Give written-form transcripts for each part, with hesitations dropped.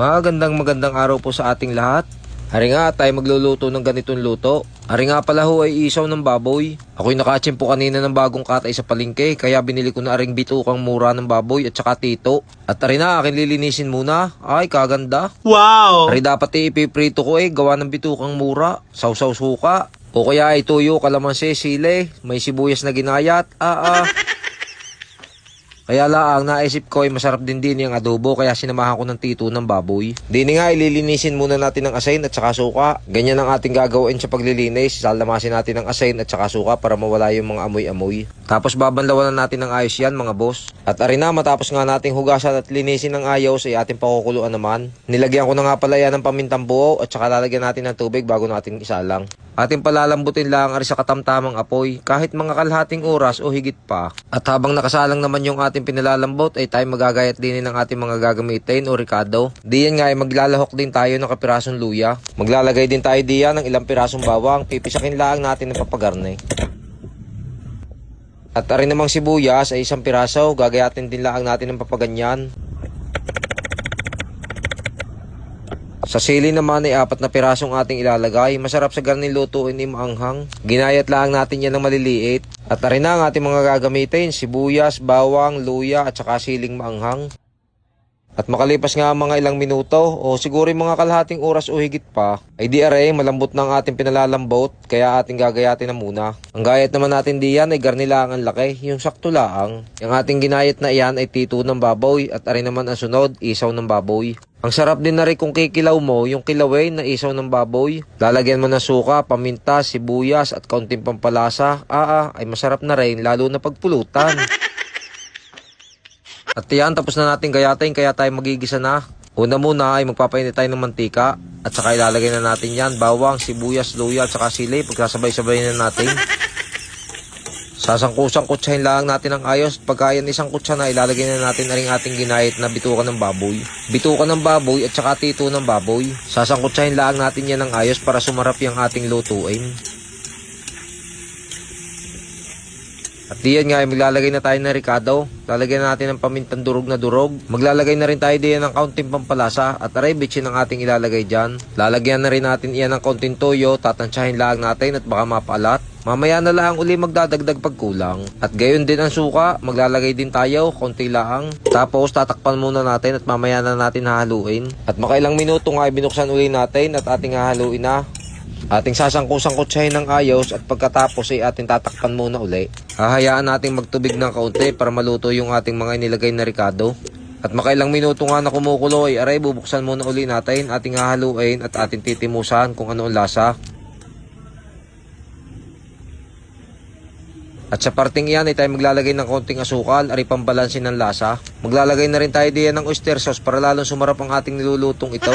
Magandang araw po sa ating lahat. Hari nga tayo magluluto ng ganitong luto. Hari nga pala ho ay isaw ng baboy. Ako'y nakatsimpo kanina ng bagong katay sa palengke, kaya binili ko na aring bitukang mura ng baboy at saka tito. At hari na akin lilinisin muna. Ay kaganda. Wow! Hari dapat ipiprito ko gawa ng bitukang mura. Sausaw suka. O kaya ay tuyo, kalamansi, sile, may sibuyas na ginayat. Kaya laang naisip ko ay masarap din yung adobo, kaya sinamahan ko ng tito ng baboy. Dini nga ililinisin muna natin ng asin at saka suka. Ganyan ang ating gagawin sa paglilinis. Salamasin natin ng asin at saka suka para mawala yung mga amoy-amoy. Tapos babanlawan natin ng ayos yan mga boss. At ari na, matapos nga nating hugasan at linisin ng ayos ay ating pakukuluan naman. Nilagyan ko na nga pala yan ng pamintang buo at saka lalagyan natin ng tubig bago natin isalang. Ating palalambutin lang ari sa katamtamang apoy kahit mga kalahating oras o higit pa. At habang nakasalang naman yung ating pinalalambot ay tayo magagayat din ng ating mga gagamitin o ricado. Diyan nga ay maglalahok din tayo ng kapirasong luya. Maglalagay din tayo diyan ng ilang pirasong bawang. Pipisakin lang natin ng papagarne. At ari namang sibuyas ay isang piraso. Gagayatin din lang natin ng papaganyan. Sa sili naman ay 4 na pirasong ating ilalagay. Masarap sa garning lutuin ni maanghang. Ginayat lang natin yan ng maliliit. At rin na ang ating mga gagamitin, sibuyas, bawang, luya at saka siling maanghang. At makalipas nga mga ilang minuto o siguro mga kalahating oras o higit pa, ay di aray malambot na ang ating pinalalambot, kaya ating gagayatin na muna. Ang gayat naman natin diyan ay garnilang ang laki, yung sakto laang. Yung ating ginayat na iyan ay tito ng baboy at aray naman ang sunod, isaw ng baboy. Ang sarap din na rin kung kikilaw mo yung kilawin na isaw ng baboy. Lalagyan mo ng suka, paminta, sibuyas at kaunting pampalasa. Ay masarap na rin lalo na pagpulutan. At yan, tapos na natin gayatin kaya tayo magigisa na. Una muna ay magpapainit tayo ng mantika. At saka ilalagay na natin yan, bawang, sibuyas, luya at saka sili. Pagkasabay-sabay na natin. Sasangkusang-kutsahin lang natin ang ayos. Pagka yan isang kutsa na, ilalagay na natin ang ating ginayat na bitukan ng baboy. Bitukan ng baboy at saka tito ng baboy. Sasangkutsahin lang natin yan ng ayos para sumarap yung ating lutuin. At diyan nga ay maglalagay na tayo ng ricado. Lalagyan natin ng pamintang durog na durog. Maglalagay na rin tayo diyan ng kaunting pampalasa. At aray, bitsin ang ating ilalagay dyan. Lalagyan na rin natin iyan ng kaunting toyo. Tatansyahin lang natin at baka mapalat. Mamaya na lang uli magdadagdag pagkulang. At gayon din ang suka. Maglalagay din tayo, konti lang. Tapos tatakpan muna natin at mamaya na natin hahaluin. At makailang minuto nga ay binuksan uli natin at ating hahaluin na. Ating sasangkusang-kutsahin ng ayos at pagkatapos ay ating tatakpan muna uli. Hahayaan nating magtubig ng kaunti para maluto yung ating mga inilagay na ricado. At makailang minuto nga na kumukulo ay aray, bubuksan muna uli natin, ating hahaluin at ating titimusan kung ano ang lasa. At sa parting iyan ay tayo maglalagay ng konting asukal, aray pambalansin ng lasa. Maglalagay na rin tayo diyan ng oyster sauce para lalong sumarap ang ating nilulutong ito.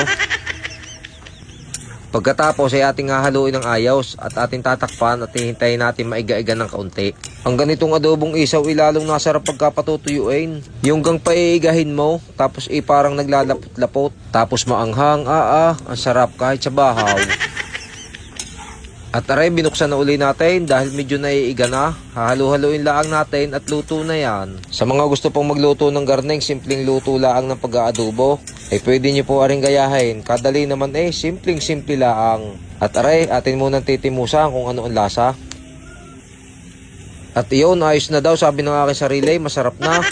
Pagkatapos ay ating hahaluin ng ayos at ating tatakpan at hihintayin natin maiga-iga ng kaunti. Ang ganitong adobong isaw ilalong nasarap pagkapatutuyuin. Yung gang paiigahin mo tapos parang naglalapot-lapot. Tapos maanghang, ang sarap kahit sa bahaw. At aray, binuksan na uli natin dahil medyo naiiga na. Hahalu-haluin lang natin at luto na yan. Sa mga gusto pong magluto ng garneng, simpleng luto lang ng pag-aadobo, ay pwede nyo po aring gayahin. Kadali naman simpleng-simple lang. At aray, atin munang titimusan kung ano ang lasa. At iyon, ayos na daw, sabi ng aking sarili, masarap na.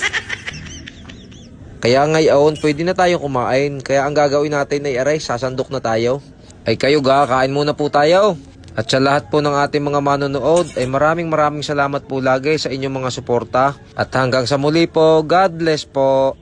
Kaya ngayon, pwede na tayong kumain. Kaya ang gagawin natin ay aray, sasandok na tayo. Ay kayo kain muna po tayo. At sa lahat po ng ating mga manonood ay maraming salamat po lagi sa inyong mga suporta. At hanggang sa muli po, God bless po.